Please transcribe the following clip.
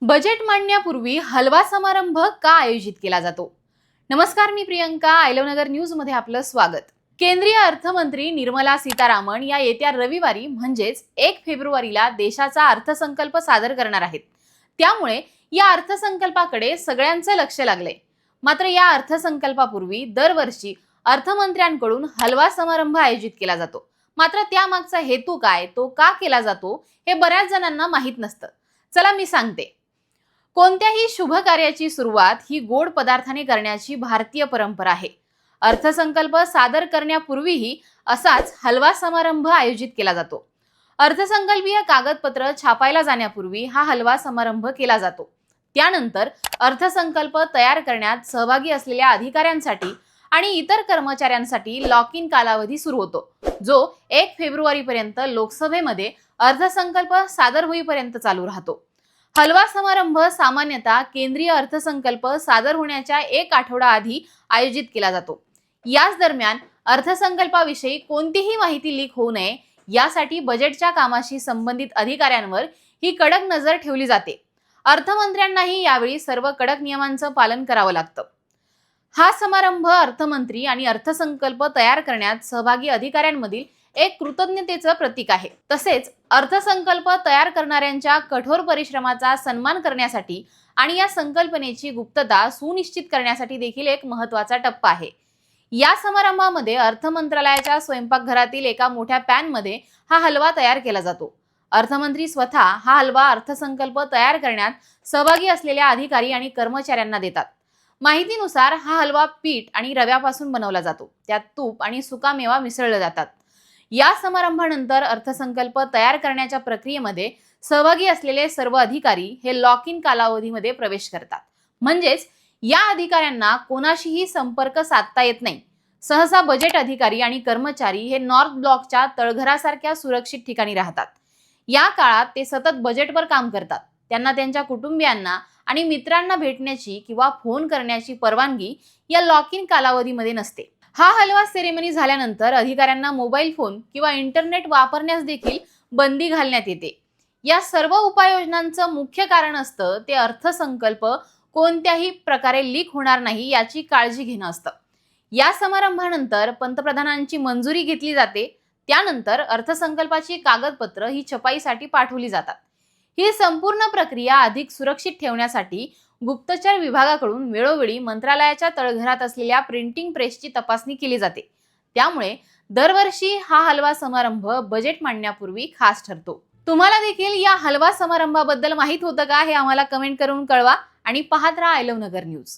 Budget मांडण्यापूर्वी हलवा समारंभ का आयोजित केला जातो? नमस्कार, मी प्रियंका. आयलवनगर न्यूज मध्ये आपलं स्वागत. केंद्रीय अर्थमंत्री निर्मला सीतारामन या येत्या रविवारी म्हणजेच 1 फेब्रुवारीला देशाचा अर्थसंकल्प सादर करणार आहेत. त्यामुळे या अर्थसंकल्पाकडे सगळ्यांचं लक्ष लागलंय. मात्र या अर्थसंकल्पापूर्वी दरवर्षी अर्थमंत्र्यांकडून हलवा समारंभ आयोजित केला जातो. मात्र त्यामागचा हेतू काय, तो का केला जातो, हे बऱ्याच जणांना माहीत नसतं. चला मी सांगते. कोणत्याही शुभ कार्याची सुरुवात ही गोड पदार्थाने करण्याची भारतीय परंपरा आहे. अर्थसंकल्प सादर करण्यापूर्वीही असाच हलवा समारंभ आयोजित केला जातो. अर्थसंकल्पीय कागदपत्र छापायला जाण्यापूर्वी हा हलवा समारंभ केला जातो. त्यानंतर अर्थसंकल्प तयार करण्यात सहभागी असलेल्या अधिकाऱ्यांसाठी आणि इतर कर्मचाऱ्यांसाठी लॉक इन कालावधी सुरू होतो, जो 1 फेब्रुवारीपर्यंत लोकसभेमध्ये अर्थसंकल्प सादर होईपर्यंत चालू राहतो. हलवा समारंभ सामान्यतः केंद्रीय अर्थसंकल्प सादर होण्याच्या 1 आठवडा आधी आयोजित केला जातो. याच दरम्यान अर्थसंकल्पाविषयी कोणतीही माहिती लीक होऊ नये यासाठी बजेटच्या कामाशी संबंधित अधिकाऱ्यांवर ही कडक नजर ठेवली जाते. अर्थमंत्र्यांनाही यावेळी सर्व कडक नियमांचं पालन करावं लागतं. हा समारंभ अर्थमंत्री आणि अर्थसंकल्प तयार करण्यात सहभागी अधिकाऱ्यांमधील एक कृतज्ञतेचं प्रतीक आहे. तसेच अर्थसंकल्प तयार करणाऱ्यांच्या कठोर परिश्रमाचा सन्मान करण्यासाठी आणि या संकल्पनेची गुप्तता सुनिश्चित करण्यासाठी देखील एक महत्त्वाचा टप्पा आहे. या समारंभामध्ये अर्थ मंत्रालयाच्या स्वयंपाकघरातील एका मोठ्या पॅनमध्ये हा हलवा तयार केला जातो. अर्थमंत्री स्वतः हा हलवा अर्थसंकल्प तयार करण्यात सहभागी असलेल्या अधिकारी आणि कर्मचाऱ्यांना देतात. माहितीनुसार हा हलवा पीठ आणि रव्यापासून बनवला जातो. त्यात तूप आणि सुकामेवा मिसळले जातात. या समारंभानंतर अर्थसंकल्प तयार करण्याच्या प्रक्रियेमध्ये सहभागी असलेले सर्व अधिकारी हे लॉक इन कालावधीमध्ये प्रवेश करतात. म्हणजेच या अधिकाऱ्यांना कोणाशीही संपर्क साधता येत नाही. सहसा बजेट अधिकारी आणि कर्मचारी हे नॉर्थ ब्लॉकच्या तळघरासारख्या सुरक्षित ठिकाणी राहतात. या काळात ते सतत बजेटवर काम करतात. त्यांना त्यांच्या कुटुंबियांना आणि मित्रांना भेटण्याची किंवा फोन करण्याची परवानगी या लॉक इन कालावधीमध्ये नसते. हा हलवा सेरेमनी झाल्यानंतर अधिकाऱ्यांना मोबाईल फोन किंवा इंटरनेट वापरण्यास देखील बंदी घालण्यात येते. या सर्व उपाययोजनांचं मुख्य कारण असतं ते अर्थसंकल्प कोणत्याही प्रकारे लीक होणार नाही याची काळजी घेणं असतं. या समारंभानंतर पंतप्रधानांची मंजुरी घेतली जाते. त्यानंतर अर्थसंकल्पाची कागदपत्र ही छपाईसाठी पाठवली जातात. ही संपूर्ण प्रक्रिया अधिक सुरक्षित ठेवण्यासाठी गुप्तचर विभागाकडून वेळोवेळी मंत्रालयाच्या तळघरात असलेल्या प्रिंटिंग प्रेसची तपासणी केली जाते. त्यामुळे दरवर्षी हा हलवा समारंभ बजेट मांडण्यापूर्वी खास ठरतो. तुम्हाला देखील या हलवा समारंभाबद्दल माहित होतं का, हे आम्हाला कमेंट करून कळवा आणि पाहत राहा आयलवनगर न्यूज.